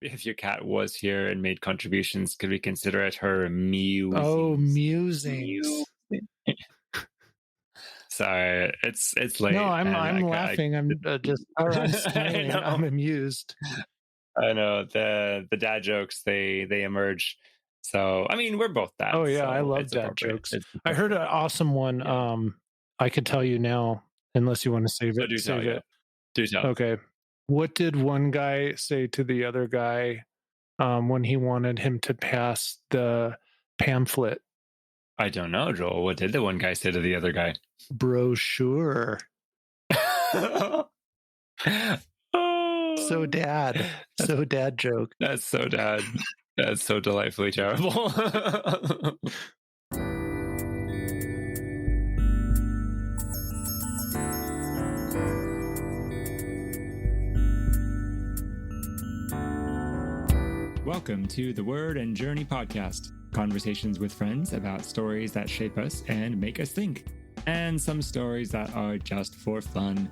If your cat was here and made contributions, could we consider it her musings? Oh, musings. Sorry, it's late. No, I'm and laughing. I'm I'm smiling. know. I'm amused. I know the dad jokes they emerge. So I mean, we're both dads. Oh yeah, so I love it's dad appropriate. jokes. It's I heard an awesome one. Yeah. I could tell you now, unless you want to save So it. do tell, Save yeah. it. Do tell. Okay. What did one guy say to the other guy when he wanted him to pass the pamphlet? I don't know, Joel. What did the one guy say to the other guy? Brochure. So dad. So dad joke. That's so dad. That's so delightfully terrible. Welcome to the Word and Journey podcast. Conversations with friends about stories that shape us and make us think. And some stories that are just for fun.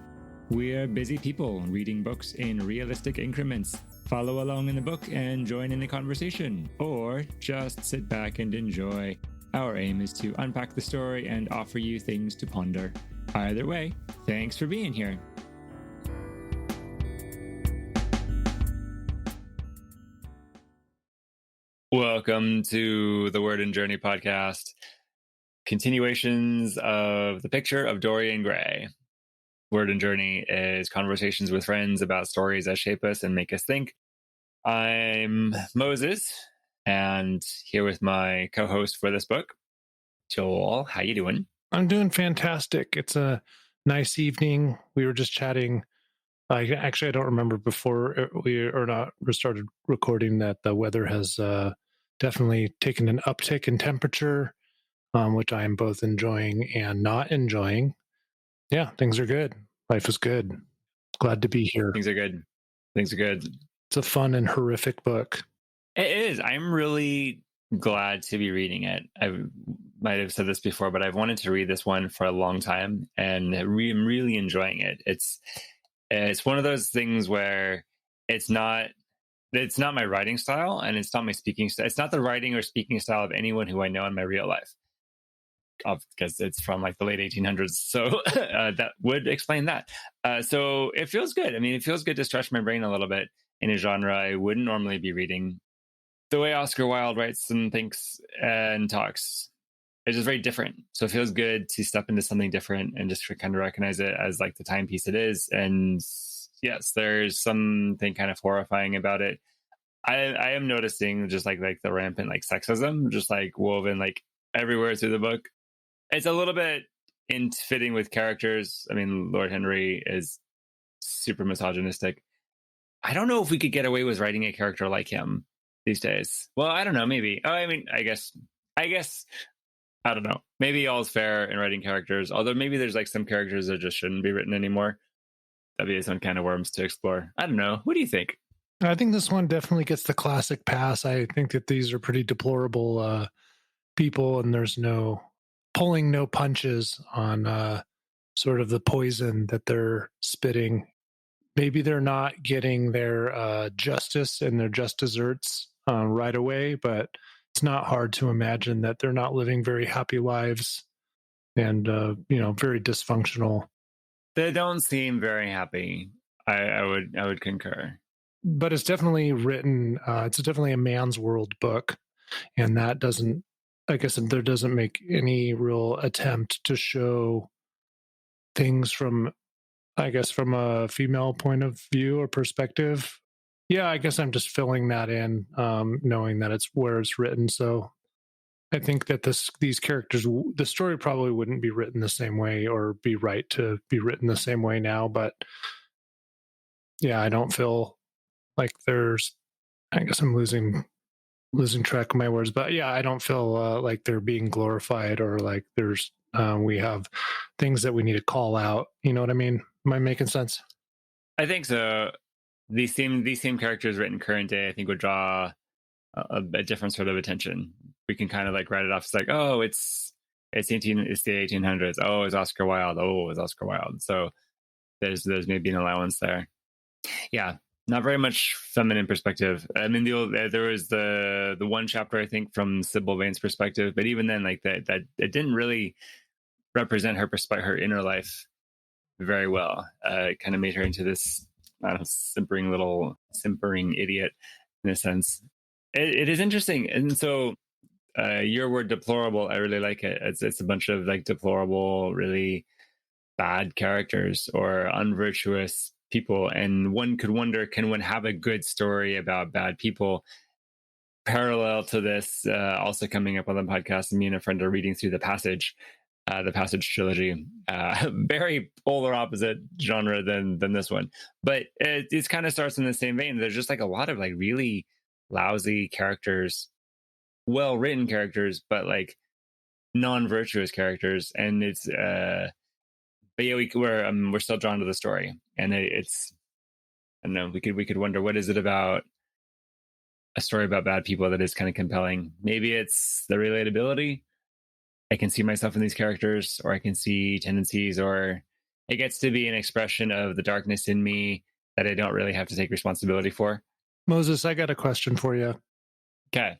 We're busy people reading books in realistic increments. Follow along in the book and join in the conversation. Or just sit back and enjoy. Our aim is to unpack the story and offer you things to ponder. Either way, thanks for being here. Welcome to the Word and Journey podcast. Continuations of The Picture of Dorian Gray. Word and Journey is conversations with friends about stories that shape us and make us think. I'm Moses, and here with my co-host for this book, Joel. How you doing? I'm doing fantastic. It's a nice evening. We were just chatting. I don't remember before we started recording that the weather has definitely taken an uptick in temperature, which I am both enjoying and not enjoying. Yeah, things are good. Life is good. Glad to be here. Things are good. It's a fun and horrific book. It is. I'm really glad to be reading it. I might have said this before, but I've wanted to read this one for a long time, and I'm really enjoying it. It's one of those things where it's not my writing style, and it's not my speaking style. It's not the writing or speaking style of anyone who I know in my real life, because it's from like the late 1800s. So that would explain that. So it feels good. I mean, it feels good to stretch my brain a little bit in a genre I wouldn't normally be reading. The way Oscar Wilde writes and thinks and talks is just very different. So it feels good to step into something different and just kind of recognize it as like the timepiece it is. And yes, there's something kind of horrifying about it. I am noticing just like the rampant like sexism, just like woven like everywhere through the book. It's a little bit in fitting with characters. I mean, Lord Henry is super misogynistic. I don't know if we could get away with writing a character like him these days. Well, I don't know. Maybe. Oh, I mean, I guess. I don't know. Maybe all's fair in writing characters. Although maybe there's like some characters that just shouldn't be written anymore. That'd be some kind of worms to explore. I don't know. What do you think? I think this one definitely gets the classic pass. I think that these are pretty deplorable people, and there's no punches on sort of the poison that they're spitting. Maybe they're not getting their justice and their just desserts right away, but it's not hard to imagine that they're not living very happy lives and, very dysfunctional. They don't seem very happy. I would concur. But it's definitely written, it's definitely a man's world book. And that doesn't, I guess there doesn't make any real attempt to show things from a female point of view or perspective. Yeah, I guess I'm just filling that in, knowing that it's where it's written. So I think that these characters, the story probably wouldn't be written the same way or be right to be written the same way now. But yeah, I don't feel like I guess I'm losing track of my words. But yeah, I don't feel like they're being glorified or like we have things that we need to call out. You know what I mean? Am I making sense? I think so. These same characters written current day, I think, would draw a different sort of attention. We can kind of like write it off. It's like, oh, it's the 1800s. Oh, it's Oscar Wilde. Oh, it's Oscar Wilde. So there's maybe an allowance there. Yeah, Not very much feminine perspective. I mean, there was the one chapter I think from Sybil Vane's perspective, but even then, like that it didn't really represent her perspective, her inner life very well. It kind of made her into this, I don't know, simpering idiot in a sense. It is interesting, and so your word deplorable, I really like it. It's a bunch of like deplorable, really bad characters or unvirtuous people, and one could wonder, can one have a good story about bad people? Parallel to this, also coming up on the podcast, me and a friend are reading through the Passage trilogy. Very polar opposite genre than this one, but it kind of starts in the same vein. There's just like a lot of like really lousy characters, well written characters, but like non-virtuous characters, and it's but yeah, we're still drawn to the story, and it's, I don't know, we could wonder, what is it about a story about bad people that is kind of compelling? Maybe it's the relatability. I can see myself in these characters, or I can see tendencies, or it gets to be an expression of the darkness in me that I don't really have to take responsibility for. Moses, I got a question for you. Okay.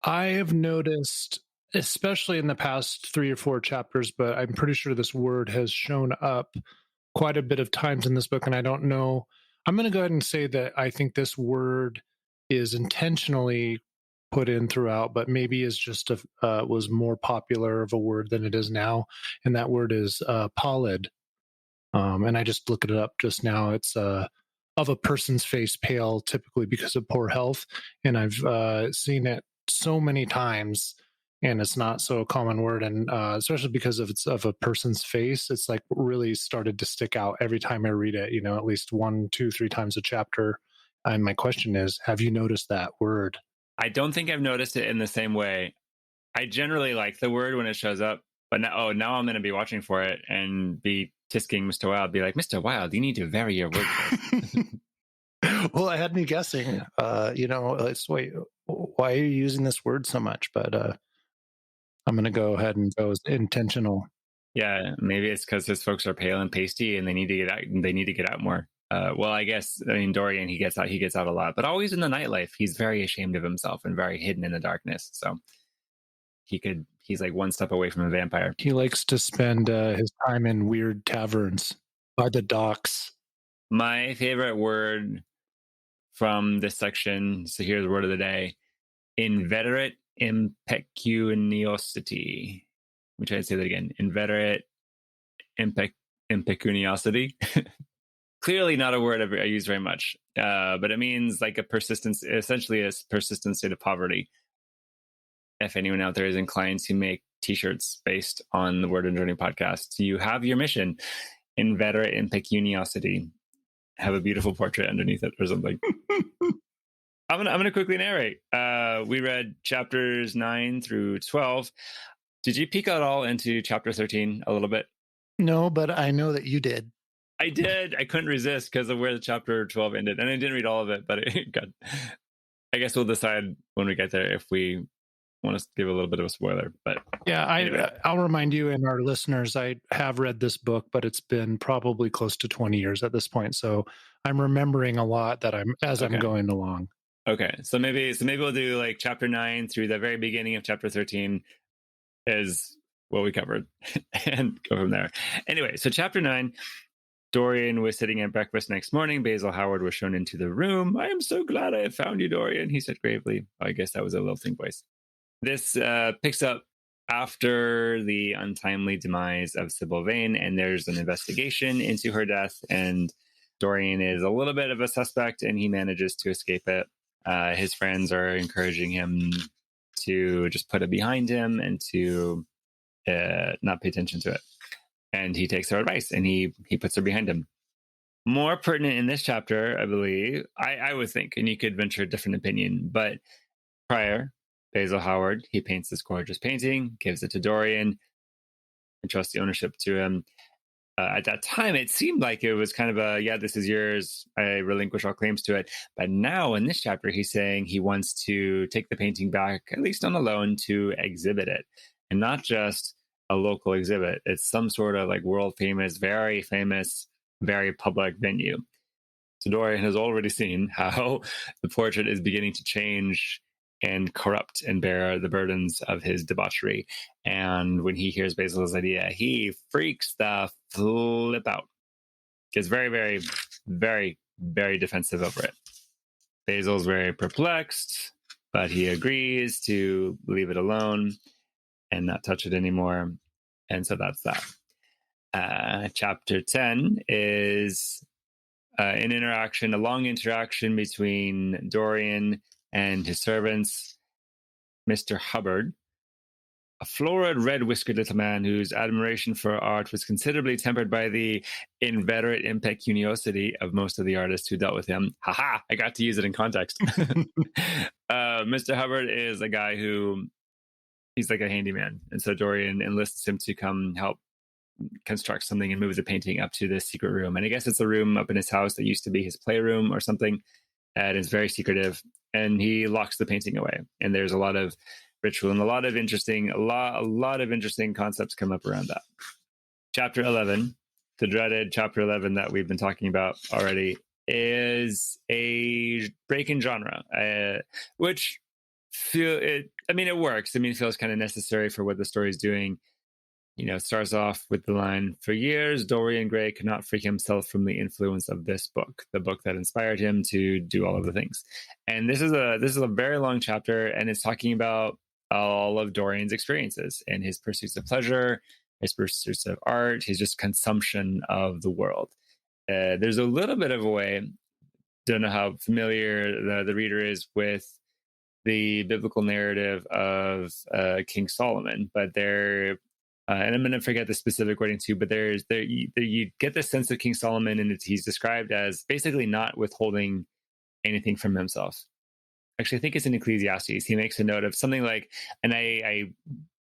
I have noticed, especially in the past 3 or 4 chapters, but I'm pretty sure this word has shown up quite a bit of times in this book, and I don't know. I'm going to go ahead and say that I think this word is intentionally put in throughout, but maybe is just was more popular of a word than it is now, and that word is pallid. And I just looked it up just now. It's of a person's face pale, typically because of poor health, and I've seen it so many times, and it's not so a common word, and especially because it's of a person's face, it's like really started to stick out every time I read it, at least 1, 2, 3 times a chapter. And my question is, have you noticed that word? I don't think I've noticed it in the same way. I generally like the word when it shows up, but now I'm going to be watching for it and be tisking Mr. Wilde, be like, Mr. Wilde, you need to vary your word choice. Well, it had me guessing. It's wait, why are you using this word so much? But I'm going to go ahead and go as intentional. Yeah, maybe it's because his folks are pale and pasty, and they need to get out. They need to get out more. Well, I guess, I mean, Dorian, he gets out. He gets out a lot, but always in the nightlife. He's very ashamed of himself and very hidden in the darkness. So he's like one step away from a vampire. He likes to spend his time in weird taverns by the docks. My favorite word from this section, so here's the word of the day: inveterate impecuniosity. Let me try to say that again. Inveterate impecuniosity. Clearly not a word I use very much, but it means like a persistence, essentially a persistent state of poverty. If anyone out there is inclined to make t-shirts based on the Word and Journey podcast, you have your mission: inveterate impecuniosity. Have a beautiful portrait underneath it or something. I'm gonna quickly narrate. We read chapters 9 through 12. Did you peek at all into chapter 13 a little bit? No, but I know that you did. I did. I couldn't resist because of where the chapter 12 ended, and I didn't read all of it. But I guess we'll decide when we get there if we want to give a little bit of a spoiler. But yeah, anyway. I'll remind you and our listeners, I have read this book, but it's been probably close to 20 years at this point. So I'm remembering a lot that I'm going along. Okay, so maybe we'll do like chapter 9 through the very beginning of chapter 13 is what we covered, and go from there. Anyway, so chapter 9. Dorian was sitting at breakfast next morning. Basil Howard was shown into the room. "I am so glad I have found you, Dorian," he said gravely. I guess that was a lilting voice. This picks up after the untimely demise of Sybil Vane, and there's an investigation into her death, and Dorian is a little bit of a suspect, and he manages to escape it. His friends are encouraging him to just put it behind him and to not pay attention to it. And he takes their advice and he puts her behind him. More pertinent in this chapter, I believe, I would think, and you could venture a different opinion, but prior, Basil Howard, he paints this gorgeous painting, gives it to Dorian, entrusts the ownership to him. At that time, it seemed like it was kind of this is yours, I relinquish all claims to it. But now in this chapter, he's saying he wants to take the painting back, at least on a loan, to exhibit it. And not just a local exhibit. It's some sort of like world famous, very public venue. So Dorian has already seen how the portrait is beginning to change and corrupt and bear the burdens of his debauchery. And when he hears Basil's idea, he freaks the flip out. Gets very, very, very, very defensive over it. Basil's very perplexed, but he agrees to leave it alone and not touch it anymore. And so that's that. Chapter 10 is a long interaction between Dorian and his servants, Mr. Hubbard, a florid, red-whiskered little man whose admiration for art was considerably tempered by the inveterate impecuniosity of most of the artists who dealt with him. Haha, I got to use it in context. Mr. Hubbard is a guy he's like a handyman. And so Dorian enlists him to come help construct something and move the painting up to this secret room. And I guess it's a room up in his house that used to be his playroom or something. And it's very secretive. And he locks the painting away. And there's a lot of ritual and a lot of interesting concepts come up around that. Chapter 11, the dreaded chapter 11 that we've been talking about already, is a break in genre, which it works. It feels kind of necessary for what the story is doing. It starts off with the line, "For years, Dorian Gray could not free himself from the influence of this book, the book that inspired him to do all of the things." And this is a very long chapter, and it's talking about all of Dorian's experiences and his pursuits of pleasure, his pursuits of art, his just consumption of the world. There's a little bit of a way, don't know how familiar the reader is with the biblical narrative of King Solomon, but and I'm going to forget the specific wording too, but you get the sense of King Solomon, and he's described as basically not withholding anything from himself. Actually, I think it's in Ecclesiastes. He makes a note of something like,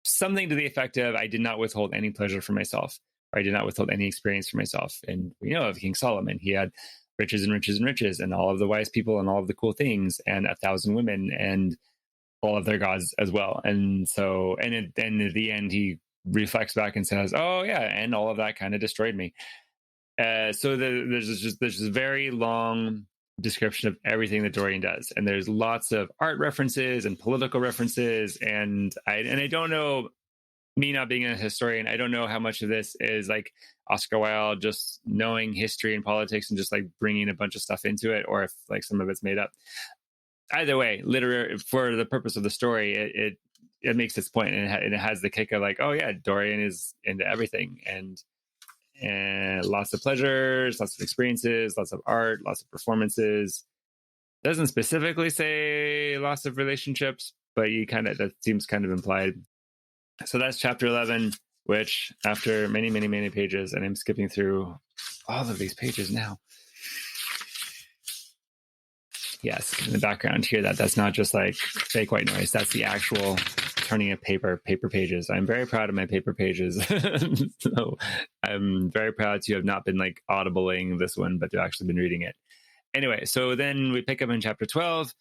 something to the effect of, "I did not withhold any pleasure for myself, or I did not withhold any experience for myself." And we know of King Solomon, he had riches and riches and riches, and all of the wise people and all of the cool things, and 1,000 women, and all of their gods as well. And so, and at the end, he reflects back and says, "Oh yeah, and all of that kind of destroyed me." So there's this very long description of everything that Dorian does, and there's lots of art references and political references, and I don't know, me not being a historian, I don't know how much of this is like Oscar Wilde just knowing history and politics and just like bringing a bunch of stuff into it, or if like some of it's made up. Either way, literary, for the purpose of the story, it makes its point, and it has the kick of like, oh yeah, Dorian is into everything, and lots of pleasures, lots of experiences, lots of art, lots of performances. Doesn't specifically say lots of relationships, but that seems kind of implied. So that's chapter 11, which after many, many, many pages, and I'm skipping through all of these pages now. Yes, in the background here, that's not just like fake white noise. That's the actual turning of paper pages. I'm very proud of my paper pages. So I'm very proud to have not been like audibling this one, but to actually been reading it. Anyway, so then we pick up in chapter 12.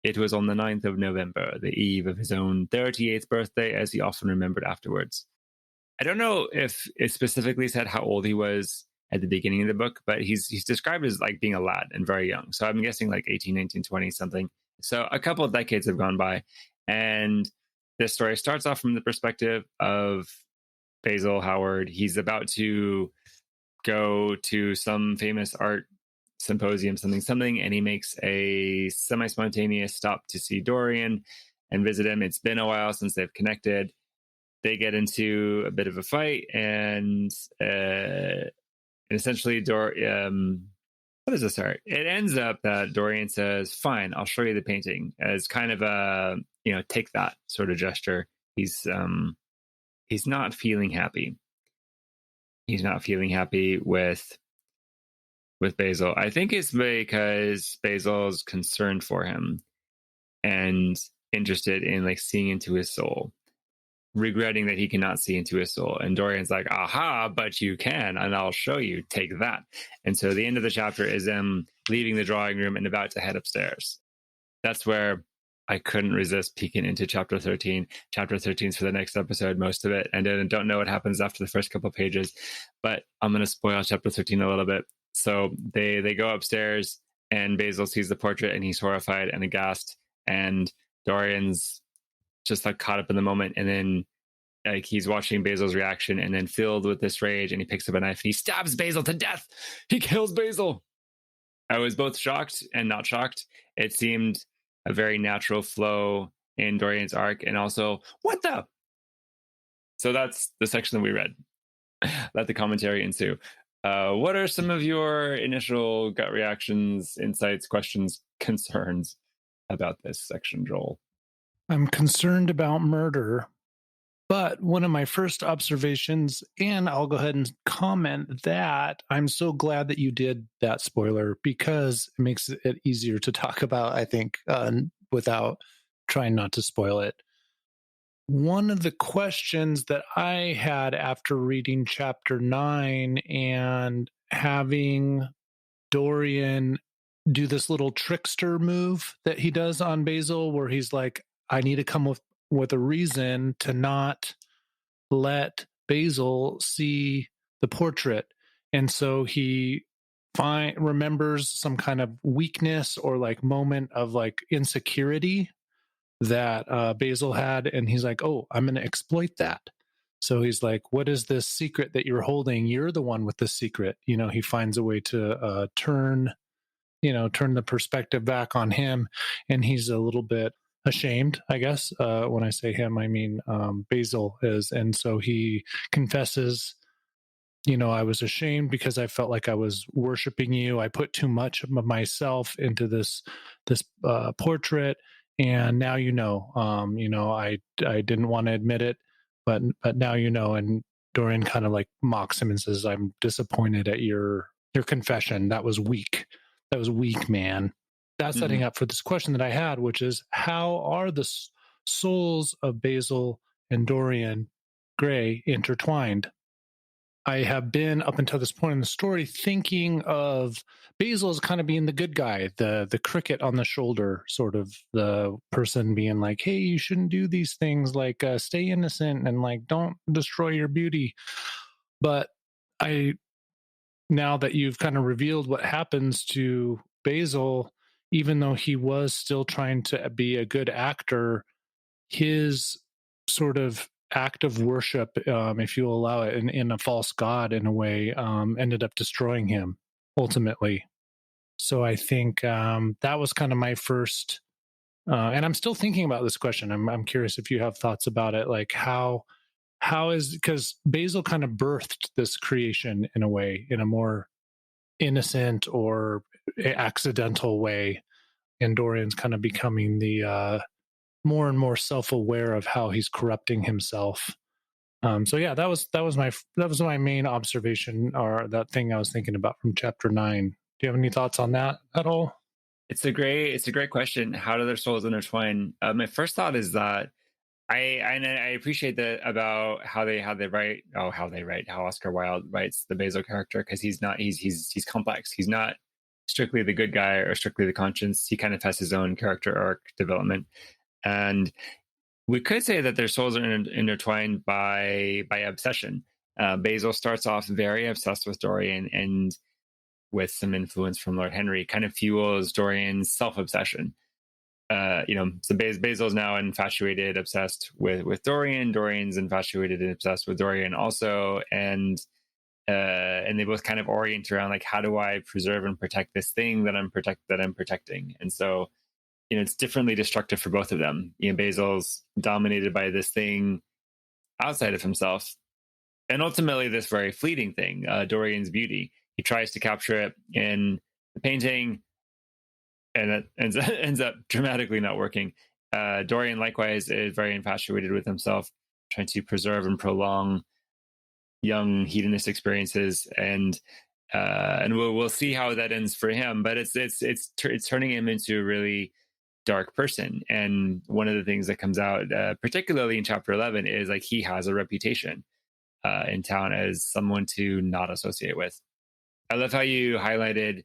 It was on the 9th of November, the eve of his own 38th birthday, as he often remembered afterwards. I don't know if it specifically said how old he was at the beginning of the book, but he's described as like being a lad and very young. So I'm guessing like 18, 19, 20 something. So a couple of decades have gone by, and this story starts off from the perspective of Basil Howard. He's about to go to some famous art symposium, something, and he makes a semi-spontaneous stop to see Dorian and visit him. It's been a while since they've connected. They get into a bit of a fight, and essentially, what does this start? It ends up that Dorian says, "Fine, I'll show you the painting," as kind of a, take that sort of gesture. He's not feeling happy. He's not feeling happy with Basil. I think it's because Basil's concerned for him and interested in like seeing into his soul, regretting that he cannot see into his soul. And Dorian's like, "Aha, but you can, and I'll show you. Take that." And so the end of the chapter is them leaving the drawing room and about to head upstairs. That's where I couldn't resist peeking into chapter 13. Chapter 13 is for the next episode, most of it. And I don't know what happens after the first couple of pages, but I'm going to spoil chapter 13 a little bit. So they go upstairs, and Basil sees the portrait, and he's horrified and aghast, and Dorian's just like caught up in the moment, and then like he's watching Basil's reaction, and then filled with this rage, and he picks up a knife and he stabs Basil to death. He kills Basil. I was both shocked and not shocked. It seemed a very natural flow in Dorian's arc, and also, what the? So that's the section that we read. Let the commentary ensue. What are some of your initial gut reactions, insights, questions, concerns about this section, Joel? I'm concerned about murder, but one of my first observations, and I'll go ahead and comment that I'm so glad that you did that spoiler, because it makes it easier to talk about, I think, without trying not to spoil it. One of the questions that I had after reading chapter 9 and having Dorian do this little trickster move that he does on Basil, where he's like, I need to come with a reason to not let Basil see the portrait. And so he remembers some kind of weakness or like moment of like insecurity that Basil had, and he's like, oh, I'm going to exploit that. So he's like, what is this secret that you're holding? You're the one with the secret. He finds a way to turn the perspective back on him, and he's a little bit ashamed, I guess. When I say him, I mean Basil is. And so he confesses, I was ashamed because I felt like I was worshiping you. I put too much of myself into this portrait. And now I didn't want to admit it, but now And Dorian kind of like mocks him and says, "I'm disappointed at your confession. That was weak. That was weak, man." That's setting up for this question that I had, which is, how are the souls of Basil and Dorian Gray intertwined? I have been, up until this point in the story, thinking of Basil as kind of being the good guy, the cricket on the shoulder, sort of the person being like, hey, you shouldn't do these things, like stay innocent and like don't destroy your beauty. But now that you've kind of revealed what happens to Basil, even though he was still trying to be a good actor, his sort of act of worship, if you allow it, in a false god in a way, ended up destroying him ultimately. So I think that was kind of my first, and I'm still thinking about this question. I'm curious if you have thoughts about it, like how is, because Basil kind of birthed this creation in a way, in a more innocent or accidental way, and Dorian's kind of becoming the more and more self-aware of how he's corrupting himself. So yeah, that was my main observation, or that thing I was thinking about from chapter 9. Do you have any thoughts on that at all? It's a great question. How do their souls intertwine? My first thought is that I appreciate that about how Oscar Wilde writes the Basil character, because he's complex. He's not strictly the good guy or strictly the conscience. He kind of has his own character arc development. And we could say that their souls are intertwined by obsession. Basil starts off very obsessed with Dorian, and with some influence from Lord Henry, kind of fuels Dorian's self-obsession. So Basil's now infatuated, obsessed with Dorian. Dorian's infatuated and obsessed with Dorian also, and they both kind of orient around like, how do I preserve and protect this thing that I'm protecting? And so, it's differently destructive for both of them. Basil's dominated by this thing outside of himself, and ultimately this very fleeting thing, Dorian's beauty. He tries to capture it in the painting, and that ends up dramatically not working. Dorian likewise is very infatuated with himself, trying to preserve and prolong young hedonist experiences, and we'll see how that ends for him. But it's turning him into a really dark person. And one of the things that comes out, particularly in chapter 11, is like he has a reputation in town as someone to not associate with. I love how you highlighted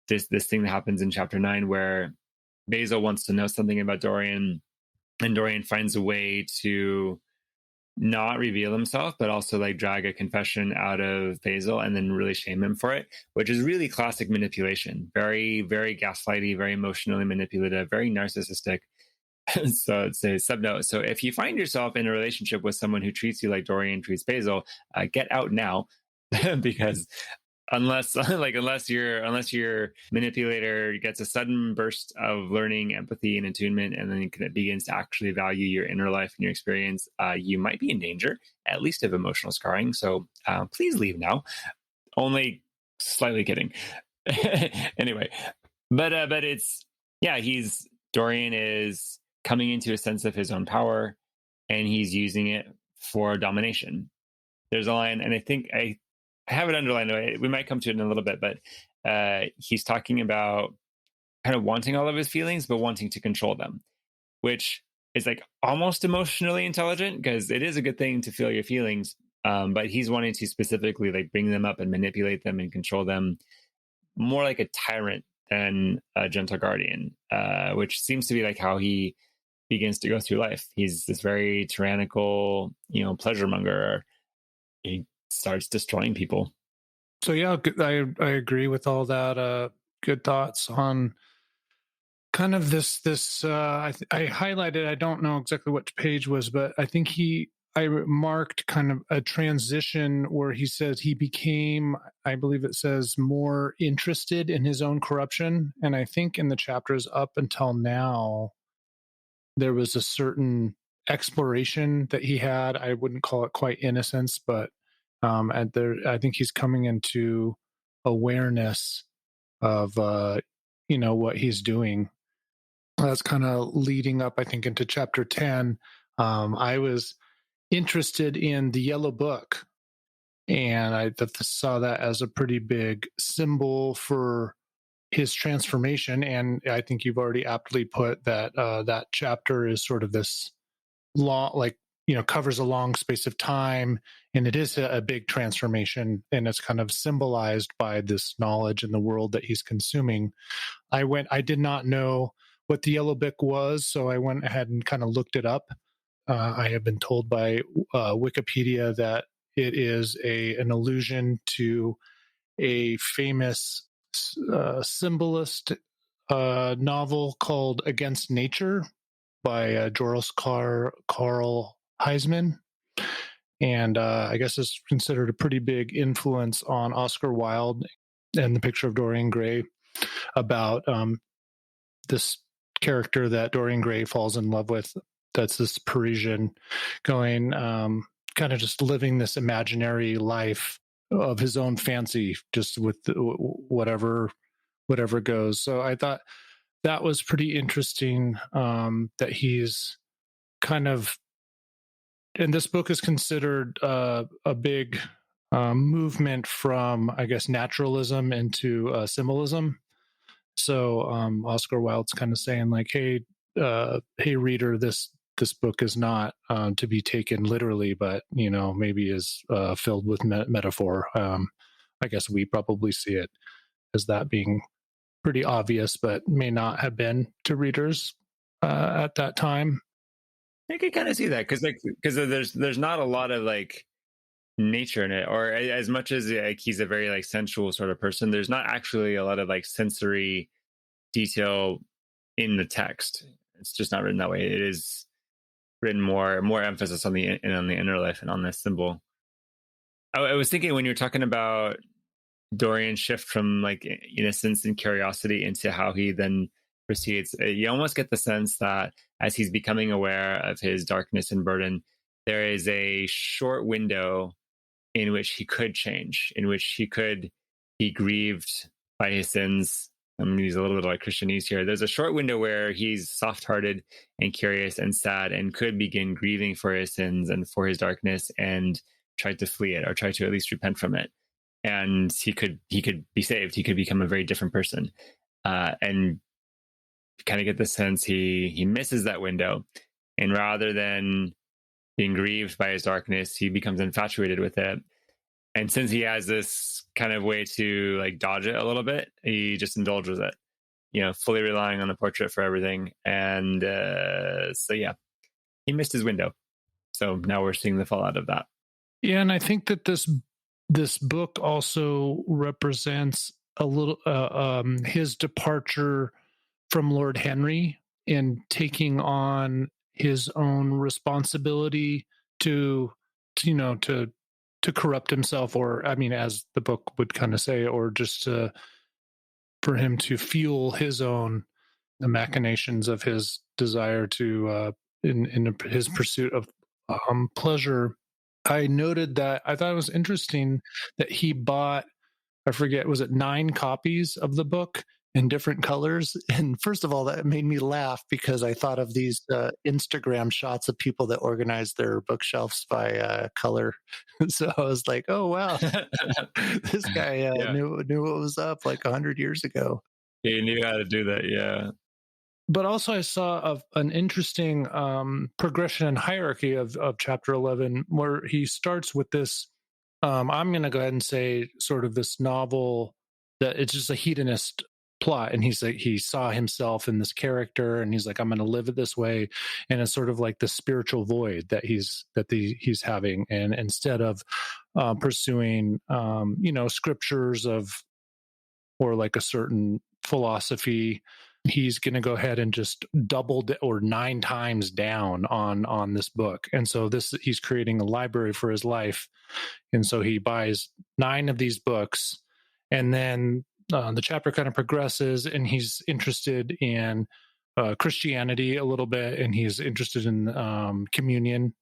this thing that happens in chapter 9, where Basil wants to know something about Dorian, and Dorian finds a way to not reveal himself, but also like drag a confession out of Basil and then really shame him for it, which is really classic manipulation. Very, very gaslighty, very emotionally manipulative, very narcissistic. So it's a subnote. So if you find yourself in a relationship with someone who treats you like Dorian treats Basil, get out now, because unless your manipulator gets a sudden burst of learning, empathy, and attunement, and then it begins to actually value your inner life and your experience, you might be in danger, at least of emotional scarring. So please leave now. Only slightly kidding. Anyway, but it's, yeah, Dorian is coming into a sense of his own power, and he's using it for domination. There's a line, and I think I have it underlined. We might come to it in a little bit, but he's talking about kind of wanting all of his feelings, but wanting to control them, which is like almost emotionally intelligent, because it is a good thing to feel your feelings. But he's wanting to specifically like bring them up and manipulate them and control them, more like a tyrant than a gentle guardian, which seems to be like how he begins to go through life. He's this very tyrannical, pleasure monger. He starts destroying people. So yeah, I agree with all that. Good thoughts on kind of this. I highlighted. I don't know exactly which page was, but I think I marked kind of a transition where he says he became, I believe it says, more interested in his own corruption. And I think in the chapters up until now, there was a certain exploration that he had. I wouldn't call it quite innocence, but I think he's coming into awareness of what he's doing. That's kind of leading up, I think, into chapter 10. I was interested in the Yellow Book, and I saw that as a pretty big symbol for his transformation. And I think you've already aptly put that that chapter is sort of this long, covers a long space of time, and it is a big transformation, and it's kind of symbolized by this knowledge in the world that he's consuming. I did not know what the Yellow Book was, so I went ahead and kind of looked it up. I have been told by Wikipedia that it is an allusion to a famous symbolist novel called Against Nature by Joris Carl Heisman. And I guess it's considered a pretty big influence on Oscar Wilde and The Picture of Dorian Gray, about this character that Dorian Gray falls in love with. That's this Parisian going, kind of just living this imaginary life of his own fancy, just with whatever goes. So I thought that was pretty interesting, that he's kind of, and this book is considered a big movement from, I guess, naturalism into symbolism. So Oscar Wilde's kind of saying like, hey reader, this book is not to be taken literally, but maybe is filled with metaphor. I guess we probably see it as that being pretty obvious, but may not have been to readers at that time. I could kind of see that, because there's not a lot of like nature in it, or as much as like he's a very like sensual sort of person, there's not actually a lot of like sensory detail in the text. It's just not written that way. It is written more emphasis on the inner life and on this symbol. I was thinking, when you're talking about Dorian's shift from like innocence and curiosity into how he then proceeds, you almost get the sense that as he's becoming aware of his darkness and burden, there is a short window in which he could change, in which he could be grieved by his sins. I'm going to use a little bit of like Christianese here. There's a short window where he's soft-hearted and curious and sad, and could begin grieving for his sins and for his darkness, and try to flee it, or try to at least repent from it. And he could be saved. He could become a very different person. And kind of get the sense he misses that window, and rather than being grieved by his darkness, he becomes infatuated with it. And since he has this kind of way to like dodge it a little bit, he just indulges it, fully relying on the portrait for everything. And so yeah, he missed his window. So now we're seeing the fallout of that. Yeah, and I think that this book also represents a little his departure from Lord Henry in taking on his own responsibility to, to corrupt himself, or I mean, as the book would kind of say, or just for him to fuel his own the machinations of his desire to in his pursuit of pleasure. I noted that I thought it was interesting that he bought, I forget, was it 9 copies of the book in different colors? And first of all, that made me laugh because I thought of these Instagram shots of people that organize their bookshelves by color. So I was like, oh, wow, this guy Yeah. knew what was up like 100 years ago. He knew how to do that. Yeah. But also I saw an interesting progression and hierarchy of chapter 11, where he starts with this, I'm going to go ahead and say sort of this novel that it's just a hedonist plot. And he's like, he saw himself in this character and he's like, I'm going to live it this way. And it's sort of like the spiritual void that he's having. And instead of pursuing, scriptures or like a certain philosophy, he's going to go ahead and just double or 9 times down on this book. And so he's creating a library for his life. And so he buys 9 of these books, and then the chapter kind of progresses, and he's interested in Christianity a little bit, and he's interested in communion,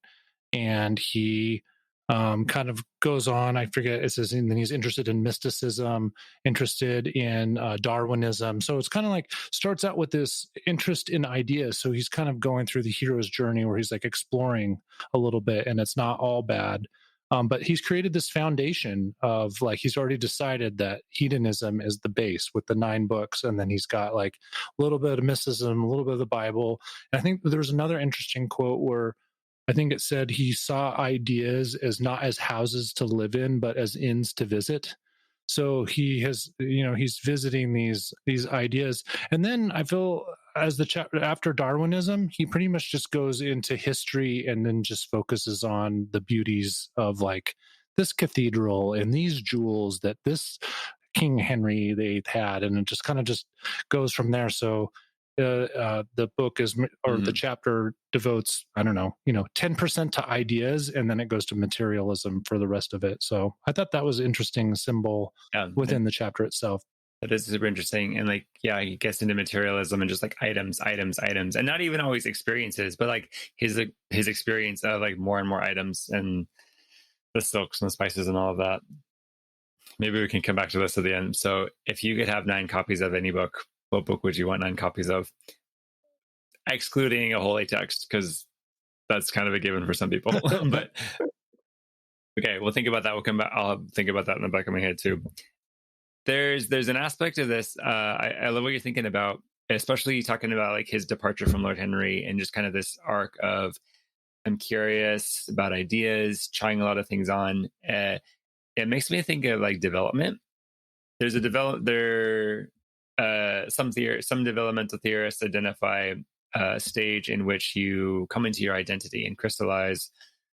and he kind of goes on. I forget, it says, and then he's interested in mysticism, interested in Darwinism. So it's kind of like starts out with this interest in ideas. So he's kind of going through the hero's journey where he's like exploring a little bit, and it's not all bad. But he's created this foundation of like, he's already decided that hedonism is the base with the 9 books. And then he's got like a little bit of mysticism, a little bit of the Bible. And I think there's another interesting quote where I think it said he saw ideas as not as houses to live in, but as inns to visit. So he has, he's visiting these ideas. And then I feel as the chapter after Darwinism, he pretty much just goes into history and then just focuses on the beauties of like this cathedral and these jewels that this King Henry they had, and it just kind of just goes from there. So the book is, or the chapter devotes, I don't know, 10% to ideas, and then it goes to materialism for the rest of it. So I thought that was an interesting symbol within the chapter itself. That is super interesting. And like, yeah, he gets into materialism and just like items, and not even always experiences, but like his experience of like more and more items and the silks and the spices and all of that. Maybe we can come back to this at the end. So if you could have 9 copies of any book, what book would you want 9 copies of? Excluding a holy text, because that's kind of a given for some people. But okay, we'll think about that. We'll come back. I'll think about that in the back of my head too. There's an aspect of this. I love what you're thinking about, especially talking about like his departure from Lord Henry and just kind of this arc of I'm curious about ideas, trying a lot of things on. It makes me think of like development. There's some developmental theorists identify a stage in which you come into your identity and crystallize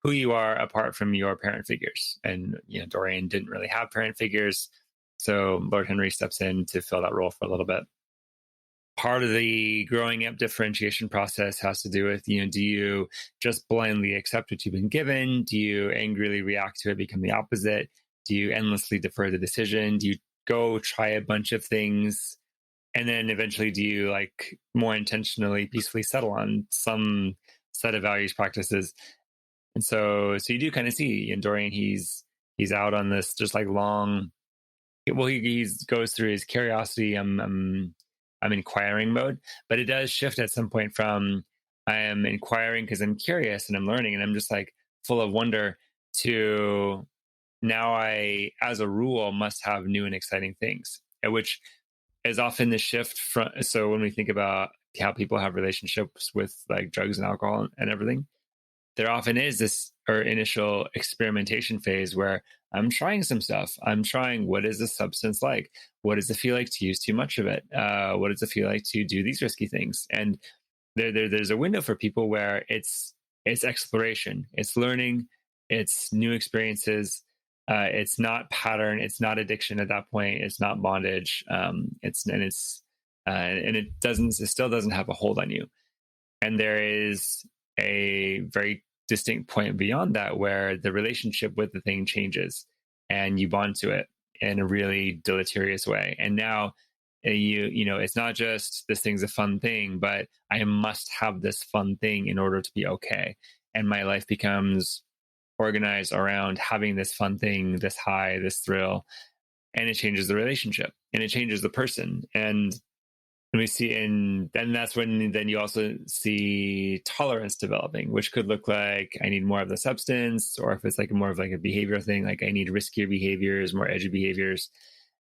who you are apart from your parent figures. And Dorian didn't really have parent figures, so Lord Henry steps in to fill that role for a little bit. Part of the growing up differentiation process has to do with, do you just blindly accept what you've been given? Do you angrily react to it, become the opposite? Do you endlessly defer the decision? Do you go try a bunch of things? And then eventually do you like more intentionally, peacefully settle on some set of values, practices? And so you do kind of see in Dorian, he's out on this just like long, well, he goes through his curiosity, I'm inquiring mode, but it does shift at some point from I am inquiring because I'm curious and I'm learning and I'm just like full of wonder to now I, as a rule, must have new and exciting things, which is often the shift from. So when we think about how people have relationships with like drugs and alcohol and everything, there often is this initial experimentation phase where I'm trying some stuff. I'm trying, what is this substance like? What does it feel like to use too much of it? What does it feel like to do these risky things? And there's a window for people where it's it's exploration, it's learning, it's new experiences. It's not pattern, it's not addiction at that point, it's not bondage. It still doesn't have a hold on you. And there is a very distinct point beyond that where the relationship with the thing changes and you bond to it in a really deleterious way. And now it's not just this thing's a fun thing, but I must have this fun thing in order to be okay. And my life becomes organized around having this fun thing, this high, this thrill, and it changes the relationship and it changes the person. And we see, and then that's when then you also see tolerance developing, which could look like I need more of the substance, or if it's like more of like a behavioral thing, like I need riskier behaviors, more edgy behaviors,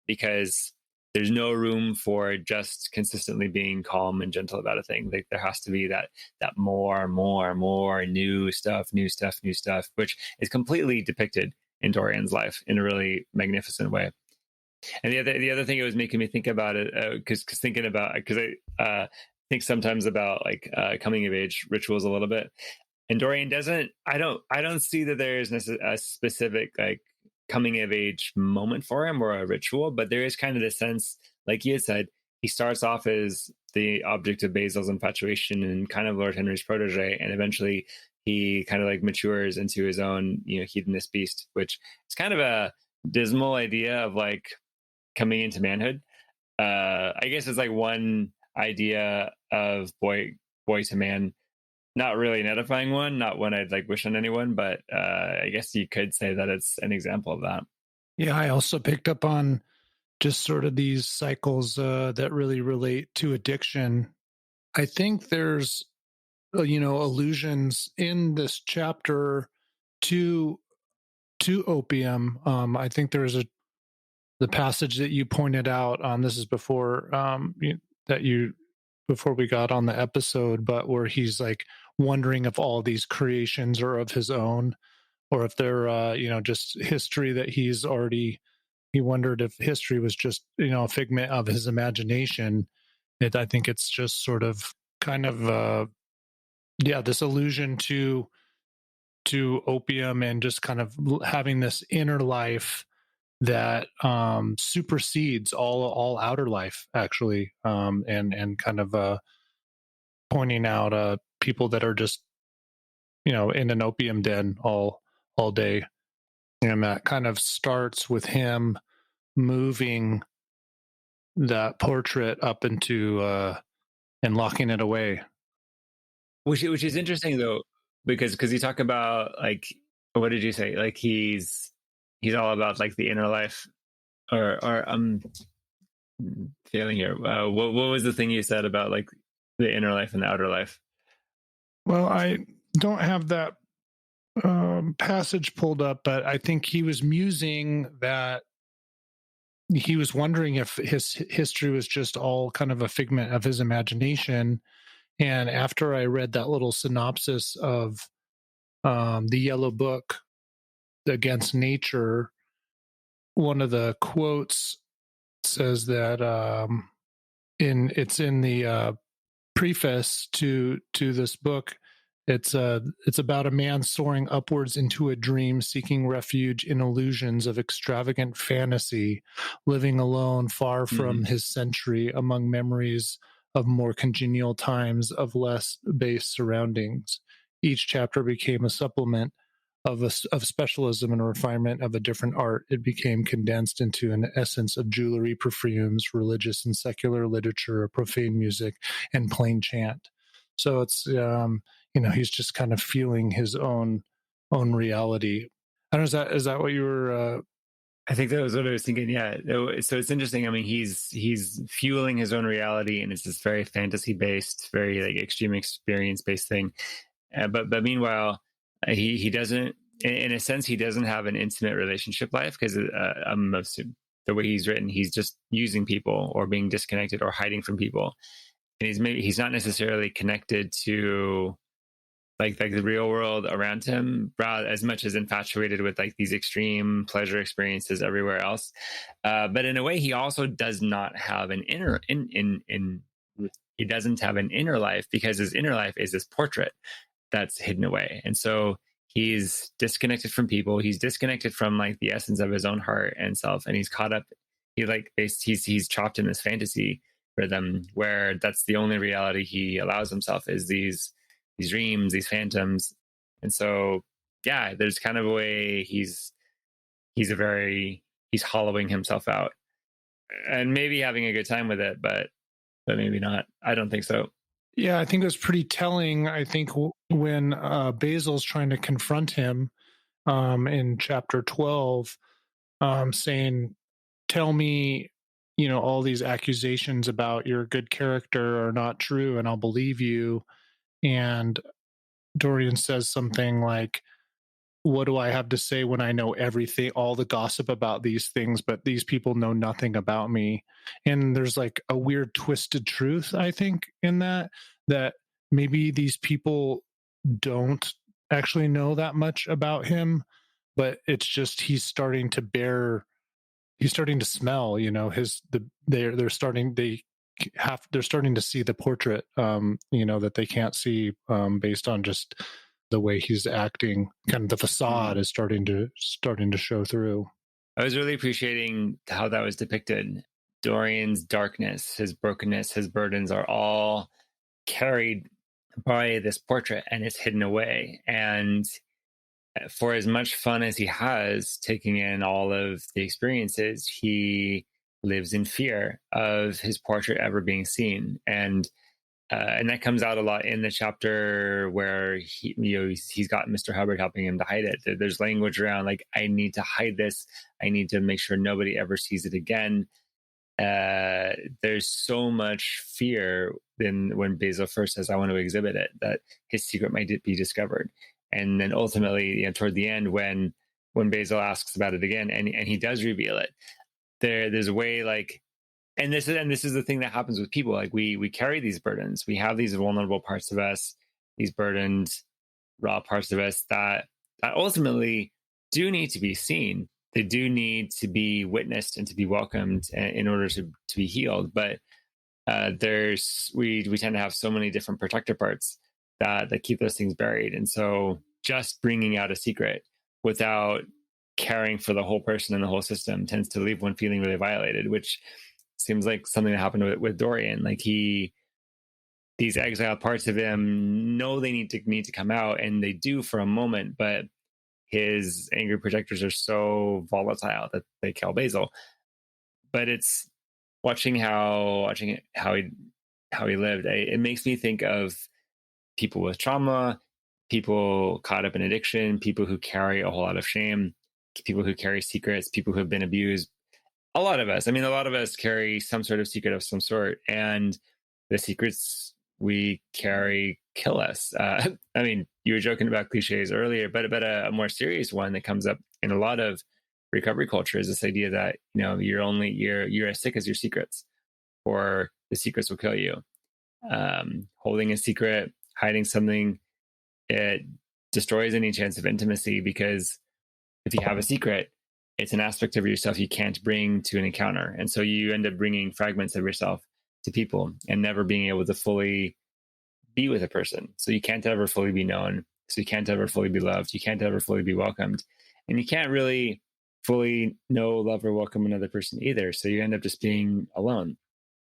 because there's no room for just consistently being calm and gentle about a thing. Like there has to be that more new stuff, which is completely depicted in Dorian's life in a really magnificent way. And the other thing it was making me think about it, because I think sometimes about like coming of age rituals a little bit, and Dorian doesn't. I don't see that there's a specific like coming of age moment for him or a ritual, but there is kind of this sense, like you had said, he starts off as the object of Basil's infatuation and kind of Lord Henry's protege, and eventually he kind of like matures into his own hedonist beast, which is kind of a dismal idea of like coming into manhood. I guess it's like one idea of boy to man, not really an edifying one, not one I'd like wish on anyone, but I guess you could say that it's an example of that. Yeah, I also picked up on just sort of these cycles that really relate to addiction. I think there's allusions in this chapter to opium. I think there's the passage that you pointed out. This is before before we got on the episode, but where he's like wondering if all these creations are of his own, or if they're just history that he's already. He wondered if history was just a figment of his imagination. I think it's just sort of kind of this allusion to opium and just kind of having this inner life that supersedes all outer life, actually, and kind of pointing out people that are just in an opium den all day. And that kind of starts with him moving that portrait up into and locking it away. Which is interesting though, because you talk about like, what did you say? Like he's all about like the inner life, or I'm failing here. What was the thing you said about like the inner life and the outer life? Well, I don't have that passage pulled up, but I think he was musing that he was wondering if his history was just all kind of a figment of his imagination. And after I read that little synopsis of the Yellow Book Against Nature, one of the quotes says that it's in the preface to this book. It's about a man soaring upwards into a dream, seeking refuge in illusions of extravagant fantasy, living alone, far from his century, among memories of more congenial times, of less base surroundings. Each chapter became a supplement of specialism and refinement of a different art. It became condensed into an essence of jewelry, perfumes, religious and secular literature, profane music, and plain chant. So it's he's just kind of feeling his own reality. I don't know, is that what you were? I think that was what I was thinking. Yeah. So it's interesting. I mean, he's fueling his own reality, and it's this very fantasy based, very like extreme experience based thing. But meanwhile, he doesn't. In a sense, he doesn't have an intimate relationship life because I'm assuming the way he's written, he's just using people or being disconnected or hiding from people, and he's not necessarily connected to like the real world around him, as much as infatuated with like these extreme pleasure experiences everywhere else. But in a way, he also does not have an inner he doesn't have an inner life, because his inner life is this portrait. that's hidden away. And so he's disconnected from people. He's disconnected from like the essence of his own heart and self. And he's caught up. He's trapped in this fantasy rhythm where that's the only reality he allows himself is these dreams, these phantoms. And so, yeah, there's kind of a way he's hollowing himself out and maybe having a good time with it, but maybe not. I don't think so. Yeah, I think it was pretty telling. I think when Basil's trying to confront him in chapter 12, saying, tell me, all these accusations about your good character are not true and I'll believe you. And Dorian says something like, what do I have to say when I know everything, all the gossip about these things, but these people know nothing about me? And there's like a weird twisted truth, I think, in that maybe these people don't actually know that much about him, but it's just he's starting to smell, they're starting to see the portrait, that they can't see based on just the way he's acting. Kind of the facade is starting to show through. I was really appreciating how that was depicted. Dorian's darkness, his brokenness, his burdens are all carried by this portrait and it's hidden away. And for as much fun as he has taking in all of the experiences, he lives in fear of his portrait ever being seen. And that comes out a lot in the chapter where he's got Mr. Hubbard helping him to hide it. There's language around like, I need to hide this. I need to make sure nobody ever sees it again. There's so much fear when Basil first says, I want to exhibit it, that his secret might be discovered. And then ultimately, toward the end, when Basil asks about it again, and he does reveal it, there's a way like, and this is the thing that happens with people. Like we carry these burdens. We have these vulnerable parts of us, these burdened, raw parts of us that ultimately do need to be seen. They do need to be witnessed and to be welcomed in order to be healed. But we tend to have so many different protector parts that keep those things buried. And so just bringing out a secret without caring for the whole person and the whole system tends to leave one feeling really violated, which seems like something that happened with Dorian. Like these exiled parts of him know they need to come out, and they do for a moment, but his angry projectors are so volatile that they kill Basil. But it's watching how he lived. It makes me think of people with trauma, people caught up in addiction, people who carry a whole lot of shame, people who carry secrets, people who have been abused. A lot of us carry some sort of secret of some sort, and the secrets we carry kill us. You were joking about cliches earlier, but a more serious one that comes up in a lot of recovery culture is this idea that you're as sick as your secrets, or the secrets will kill you. Holding a secret, hiding something, it destroys any chance of intimacy, because if you have a secret, it's an aspect of yourself you can't bring to an encounter. And so you end up bringing fragments of yourself to people and never being able to fully be with a person. So you can't ever fully be known. So you can't ever fully be loved. You can't ever fully be welcomed. And you can't really fully know, love, or welcome another person either. So you end up just being alone.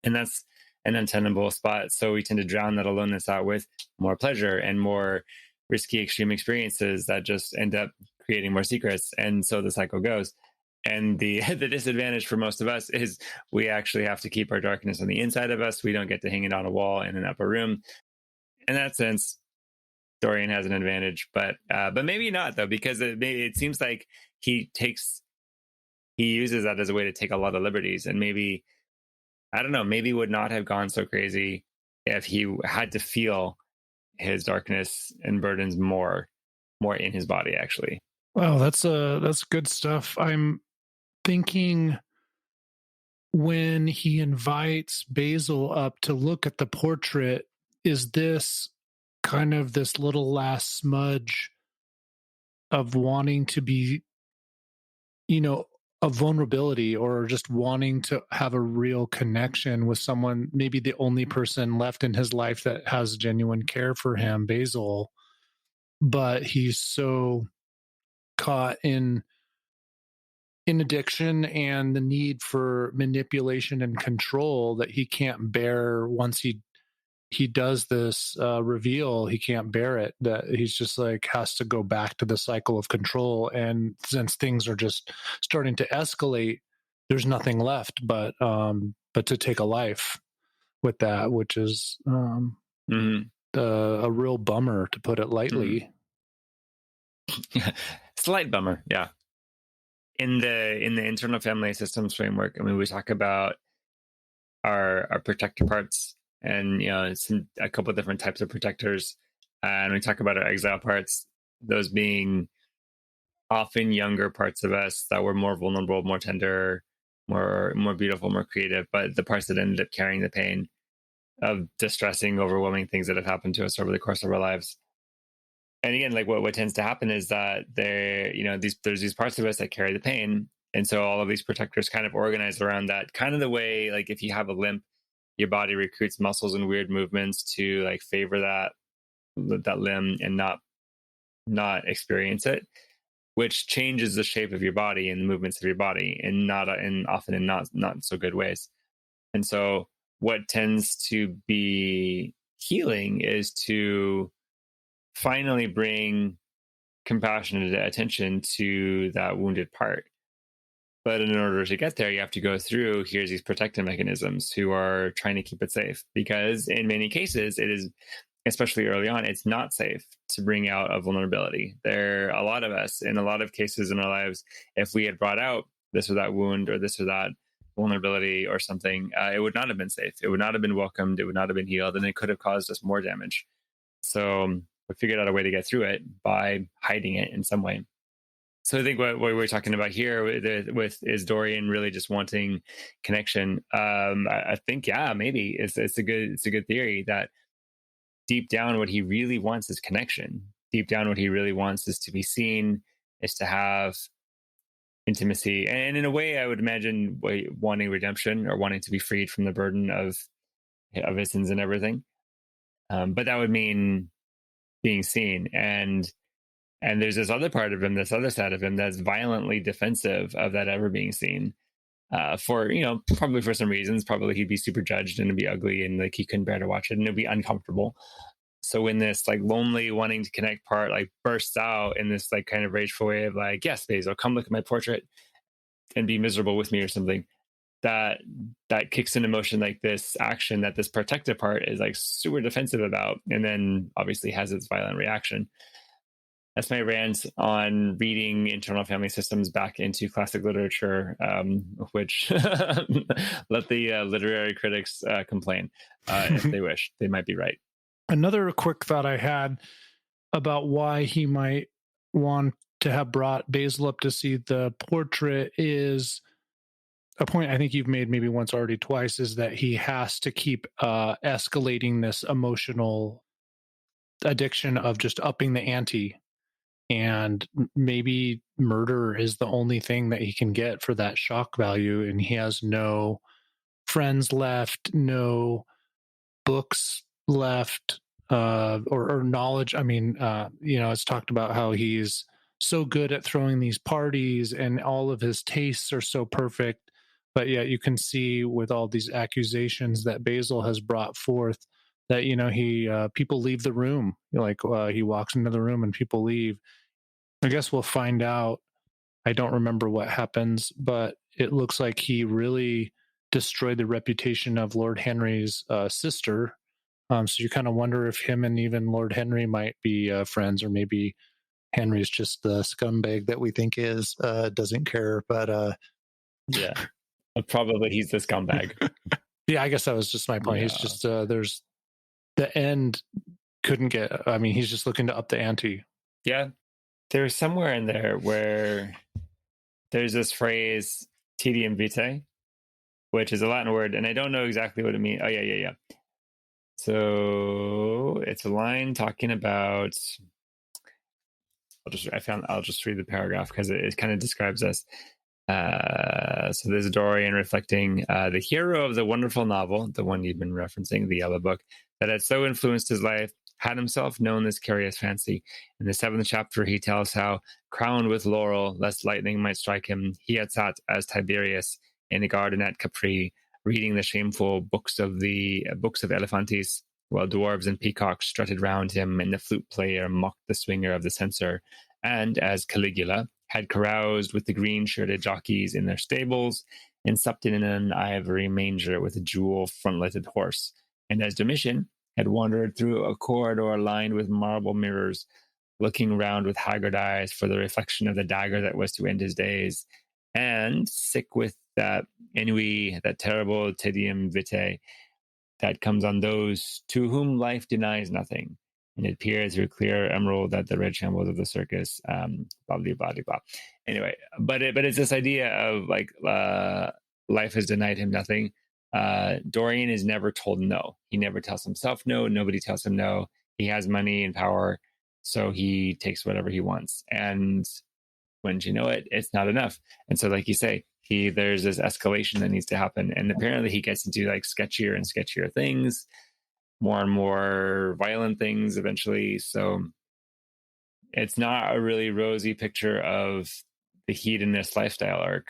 And that's an untenable spot. So we tend to drown that aloneness out with more pleasure and more risky, extreme experiences that just end up creating more secrets. And so the cycle goes. And the disadvantage for most of us is we actually have to keep our darkness on the inside of us. We don't get to hang it on a wall in an upper room. In that sense, Dorian has an advantage, but maybe not, though, because it seems like he uses that as a way to take a lot of liberties, and maybe, I don't know, maybe would not have gone so crazy if he had to feel his darkness and burdens more in his body, actually. Wow, that's good stuff. I'm thinking when he invites Basil up to look at the portrait, is this kind of this little last smudge of wanting to be, a vulnerability, or just wanting to have a real connection with someone, maybe the only person left in his life that has genuine care for him, Basil? but he's so caught in addiction and the need for manipulation and control that he can't bear. Once he does this reveal, he can't bear it, that he's just like has to go back to the cycle of control. And since things are just starting to escalate, there's nothing left but to take a life with that, which is a real bummer, to put it lightly. Slight bummer, yeah. In the internal family systems framework, I mean, we talk about our protector parts, and it's a couple of different types of protectors, and we talk about our exile parts, those being often younger parts of us that were more vulnerable, more tender, more beautiful, more creative, but the parts that ended up carrying the pain of distressing, overwhelming things that have happened to us over the course of our lives. And again, like what tends to happen is that there's these parts of us that carry the pain, and so all of these protectors kind of organize around that. Kind of the way, like, if you have a limp, your body recruits muscles and weird movements to like favor that limb and not experience it, which changes the shape of your body and the movements of your body, and often in not so good ways. And so what tends to be healing is to finally bring compassionate attention to that wounded part. But in order to get there, you have to go through, here's these protective mechanisms who are trying to keep it safe. Because in many cases, it is, especially early on, it's not safe to bring out a vulnerability. There are a lot of us, in a lot of cases in our lives, if we had brought out this or that wound or this or that vulnerability or something, it would not have been safe. It would not have been welcomed. It would not have been healed, and it could have caused us more damage. So we figured out a way to get through it by hiding it in some way. So I think what we're talking about here with is Dorian really just wanting connection. I think, yeah, maybe it's a good theory that deep down what he really wants is connection. Deep down what he really wants is to be seen, is to have intimacy, and in a way, I would imagine wanting redemption or wanting to be freed from the burden of his sins and everything. But that would mean being seen, and there's this other part of him, this other side of him, that's violently defensive of that ever being seen. For probably for some reasons, probably he'd be super judged and it'd be ugly, and like he couldn't bear to watch it, and it'd be uncomfortable. So when this like lonely wanting to connect part like bursts out in this like kind of rageful way of like, yes, Basil, come look at my portrait and be miserable with me or something, that kicks into motion like this action that this protective part is like super defensive about, and then obviously has its violent reaction. That's my rant on reading internal family systems back into classic literature, which let the literary critics complain if they wish. They might be right. Another quick thought I had about why he might want to have brought Basil up to see the portrait is a point I think you've made maybe once already, twice, is that he has to keep escalating this emotional addiction of just upping the ante. And maybe murder is the only thing that he can get for that shock value. And he has no friends left, no books left, or knowledge. I mean, it's talked about how he's so good at throwing these parties and all of his tastes are so perfect. But yet you can see with all these accusations that Basil has brought forth that, he people leave the room. He walks into the room and people leave. I guess we'll find out. I don't remember what happens, but it looks like he really destroyed the reputation of Lord Henry's sister. So you kind of wonder if him and even Lord Henry might be friends, or maybe Henry's just the scumbag that we think is, doesn't care. But yeah, probably he's the scumbag. Yeah, I guess that was just my point. Yeah. He's just there's the end couldn't get. I mean, he's just looking to up the ante. Yeah. There's somewhere in there where there's this phrase tedium vitae, which is a Latin word, and I don't know exactly what it means. Oh, yeah. So it's a line talking about. I'll just read the paragraph because it kind of describes us. So there's Dorian reflecting the hero of the wonderful novel, the one you've been referencing, the Yellow Book, that had so influenced his life, had himself known this curious fancy. In the 7th chapter, he tells how, crowned with laurel, lest lightning might strike him, he had sat as Tiberius in the garden at Capri, reading the shameful books of Elephantis, while dwarves and peacocks strutted round him, and the flute player mocked the swinger of the censer, and as Caligula had caroused with the green-shirted jockeys in their stables, and supped in an ivory manger with a jewel frontleted horse, and as Domitian had wandered through a corridor lined with marble mirrors, looking round with haggard eyes for the reflection of the dagger that was to end his days, and sick with that ennui, that terrible tedium vitae that comes on those to whom life denies nothing, and it peers through clear emerald at the red shambles of the circus. Blah blah blah blah. Anyway, but it's this idea of like life has denied him nothing. Dorian is never told no. He never tells himself no. Nobody tells him no. He has money and power, so he takes whatever he wants. And when you know it, it's not enough. And so, like you say, there's this escalation that needs to happen. And apparently he gets into like sketchier and sketchier things, more and more violent things eventually. So it's not a really rosy picture of the hedonist lifestyle arc.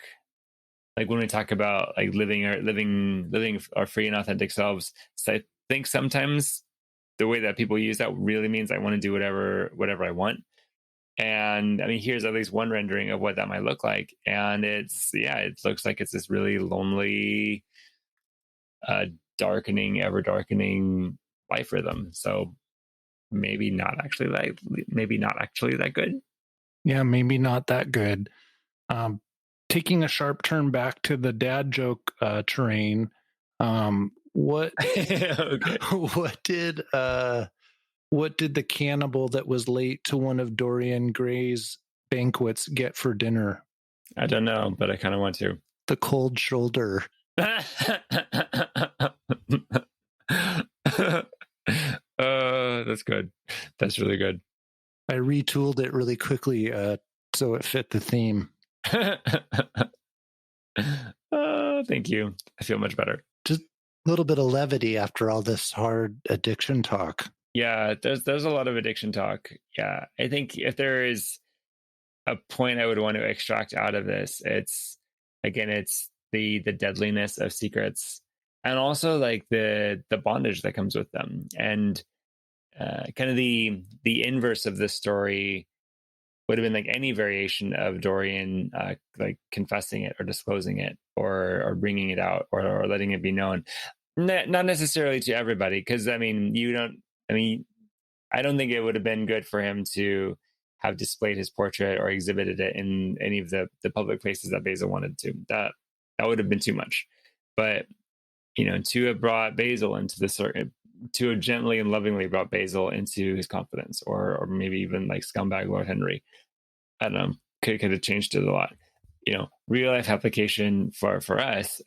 Like when we talk about like living our free and authentic selves, so I think sometimes the way that people use that really means I want to do whatever I want. And I mean, here's at least one rendering of what that might look like. And it looks like it's this really lonely, ever darkening life rhythm. So maybe not actually that good. Yeah, maybe not that good. Taking a sharp turn back to the dad joke terrain, what what did the cannibal that was late to one of Dorian Gray's banquets get for dinner? I don't know, but I kind of want to. The cold shoulder. That's good. That's really good. I retooled it really quickly so it fit the theme. Thank you. I feel much better. Just a little bit of levity after all this hard addiction talk. Yeah, there's a lot of addiction talk. Yeah, I think if there is a point I would want to extract out of this, it's the deadliness of secrets, and also like the bondage that comes with them, and kind of the inverse of this story would have been like any variation of Dorian like confessing it or disclosing it or bringing it out or letting it be known. Not necessarily to everybody, because I don't think it would have been good for him to have displayed his portrait or exhibited it in any of the public places that Basil wanted to. That would have been too much. But to have brought Basil into the circuit, to have gently and lovingly brought Basil into his confidence, or maybe even like scumbag Lord Henry, I don't know, could have changed it a lot. Real life application for us,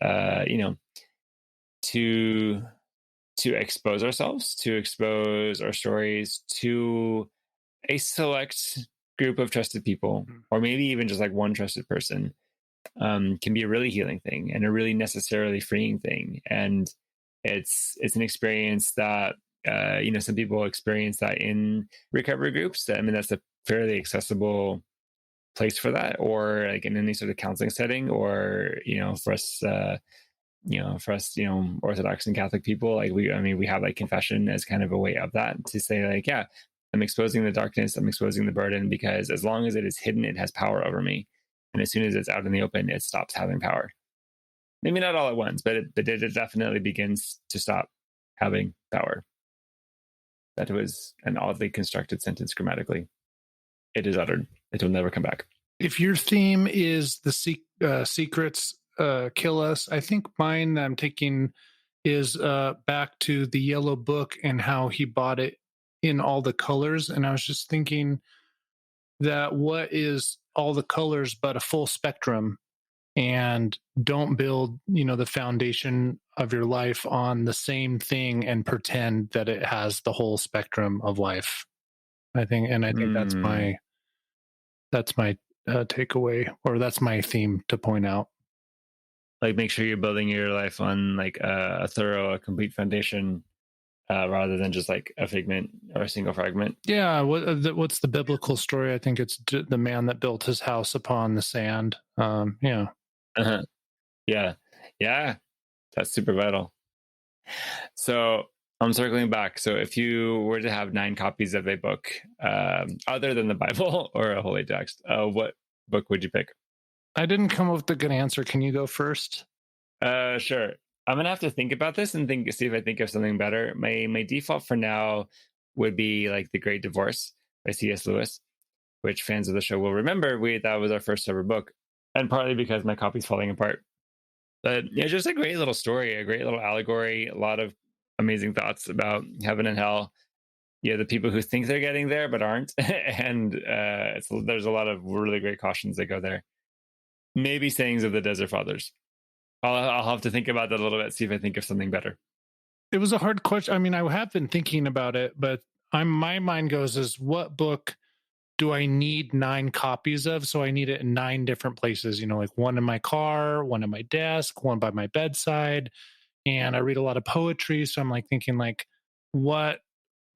to expose ourselves, to expose our stories to a select group of trusted people, or maybe even just like one trusted person, can be a really healing thing and a really necessarily freeing thing. And it's an experience that some people experience that in recovery groups. I mean, that's a fairly accessible place for that, or like in any sort of counseling setting, or for us Orthodox and Catholic people, like we have like confession as kind of a way of that, to say like, yeah, I'm exposing the darkness, I'm exposing the burden, because as long as it is hidden, it has power over me, and as soon as it's out in the open, it stops having power. Maybe not all at once, but it definitely begins to stop having power. That was an oddly constructed sentence grammatically. It is uttered. It will never come back. If your theme is the secrets kill us, I think mine that I'm taking is back to the Yellow Book and how he bought it in all the colors. And I was just thinking that what is all the colors but a full spectrum, and don't build the foundation of your life on the same thing and pretend that it has the whole spectrum of life. I think that's my takeaway, or that's my theme to point out. Like, make sure you're building your life on like a complete foundation rather than just like a figment or a single fragment. Yeah, what's the biblical story? I think it's the man that built his house upon the sand. Yeah. Uh-huh. Yeah, yeah, that's super vital. So I'm circling back. So if you were to have 9 copies of a book, other than the Bible or a holy text, what book would you pick? I didn't come up with a good answer. Can you go first? Sure. I'm gonna have to think about this and see if I think of something better. My default for now would be like The Great Divorce by C.S. Lewis, which fans of the show will remember. That was our first ever book, and partly because my copy's falling apart. But yeah, just a great little story, a great little allegory, a lot of amazing thoughts about heaven and hell. Yeah, the people who think they're getting there but aren't, and there's a lot of really great cautions that go there. Maybe sayings of the Desert Fathers. I'll have to think about that a little bit, see if I think of something better. It was a hard question. I mean, I have been thinking about it, but my mind goes is, what book do I need 9 copies of? So I need it in 9 different places, like one in my car, one at my desk, one by my bedside. And I read a lot of poetry. So I'm like thinking like, what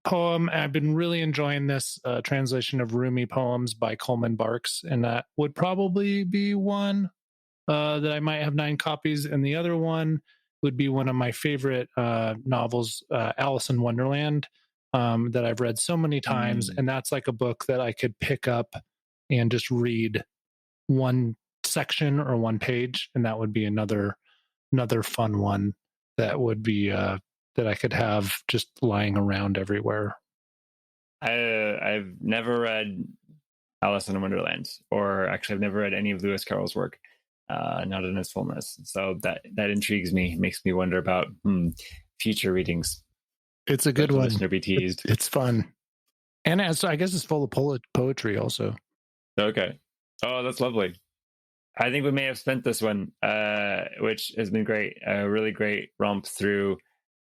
poem? I've been really enjoying this translation of Rumi poems by Coleman Barks. And that would probably be one that I might have 9 copies. And the other one would be one of my favorite novels, Alice in Wonderland, that I've read so many times. And that's like a book that I could pick up and just read one section or one page. And that would be another fun one that would be that I could have just lying around everywhere. I've never read Alice in Wonderland, or actually I've never read any of Lewis Carroll's work, not in its fullness. So that intrigues me, makes me wonder about future readings. It's a good one. Listener be teased. It's fun. And I guess it's full of poetry also. Okay. Oh, that's lovely. I think we may have spent this one, which has been great. A really great romp through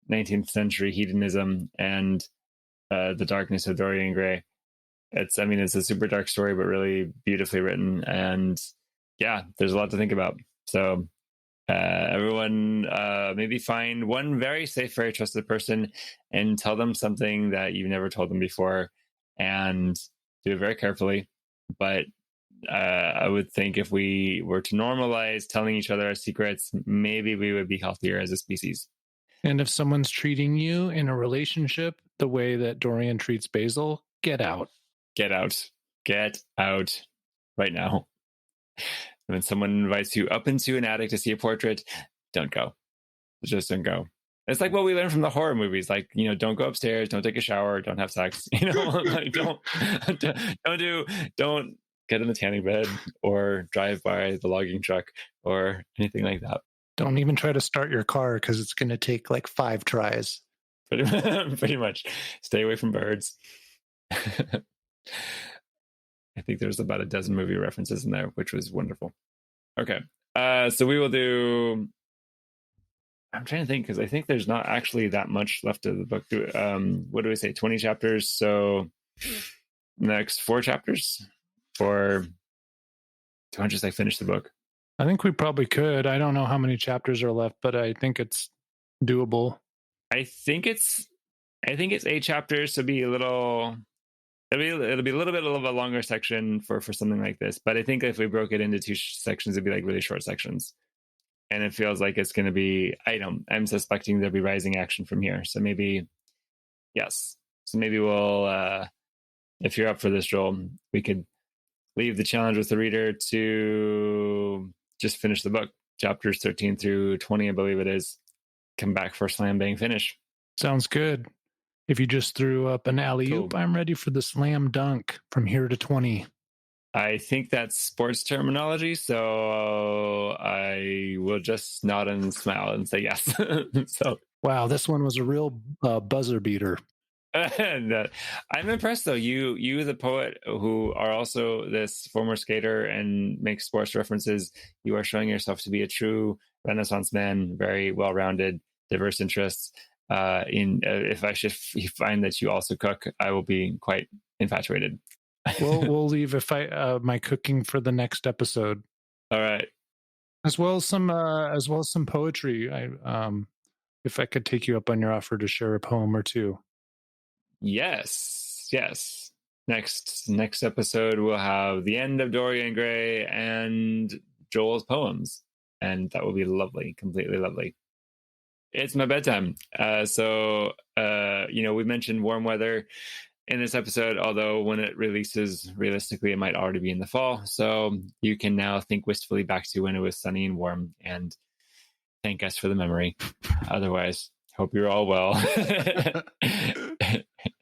19th century hedonism and the darkness of Dorian Gray. It's a super dark story, but really beautifully written. And yeah, there's a lot to think about. So everyone, maybe find one very safe, very trusted person and tell them something that you've never told them before, and do it very carefully. But I would think if we were to normalize telling each other our secrets, maybe we would be healthier as a species. And if someone's treating you in a relationship the way that Dorian treats Basil, get out. Get out. Get out right now. When someone invites you up into an attic to see a portrait, don't go. Just don't go. It's like what we learned from the horror movies. Like, don't go upstairs, don't take a shower, don't have sex. Like don't get in the tanning bed or drive by the logging truck or anything like that. Don't even try to start your car because it's going to take like 5 tries. Pretty much. Stay away from birds. I think there's about a dozen movie references in there, which was wonderful. Okay. So we will do... I'm trying to think, because I think there's not actually that much left of the book. What do we say? 20 chapters. So next 4 chapters? Or do I just finish the book? I think we probably could. I don't know how many chapters are left, but I think it's doable. I think it's 8 chapters, so it'll be a little bit of a longer section for something like this. But I think if we broke it into 2 sections, it'd be like really short sections. And it feels like it's going to be, I'm suspecting there'll be rising action from here. So maybe, yes. So maybe we'll, if you're up for this, Joel, we could leave the challenge with the reader to just finish the book, chapters 13 through 20, I believe it is. Come back for a slam bang finish. Sounds good. If you just threw up an alley-oop, cool. I'm ready for the slam dunk from here to 20. I think that's sports terminology, so I will just nod and smile and say yes. So, wow, this one was a real buzzer beater. And, I'm impressed, though. You, the poet, who are also this former skater and makes sports references, you are showing yourself to be a true Renaissance man, very well-rounded, diverse interests. If I should find that you also cook, I will be quite infatuated. We'll leave my cooking for the next episode. All right. As well as some poetry. if I could take you up on your offer to share a poem or two. Yes. Next episode, we'll have the end of Dorian Gray and Joel's poems. And that will be lovely, completely lovely. It's my bedtime. We mentioned warm weather in this episode, although when it releases, realistically, it might already be in the fall. So you can now think wistfully back to when it was sunny and warm and thank us for the memory. Otherwise, hope you're all well.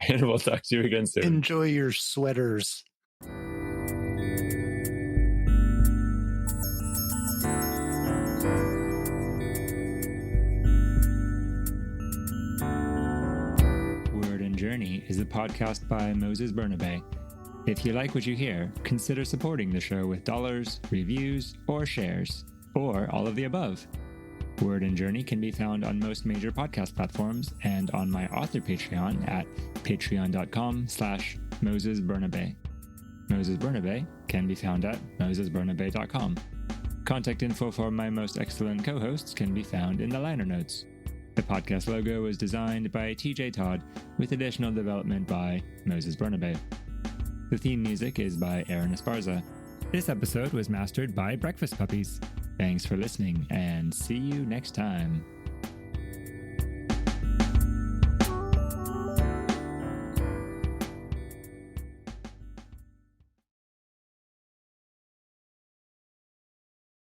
And we'll talk to you again soon. Enjoy your sweaters. Word and Journey is a podcast by Moses Bernabe. If you like what you hear, consider supporting the show with dollars, reviews, or shares, or all of the above. Word and Journey can be found on most major podcast platforms and on my author Patreon at patreon.com/Moses Bernabe. Moses Bernabe can be found at mosesbernabe.com. Contact info for my most excellent co-hosts can be found in the liner notes. The podcast logo was designed by TJ Todd with additional development by Moses Bernabe. The theme music is by Aaron Esparza. This episode was mastered by Breakfast Puppies. Thanks for listening, and see you next time.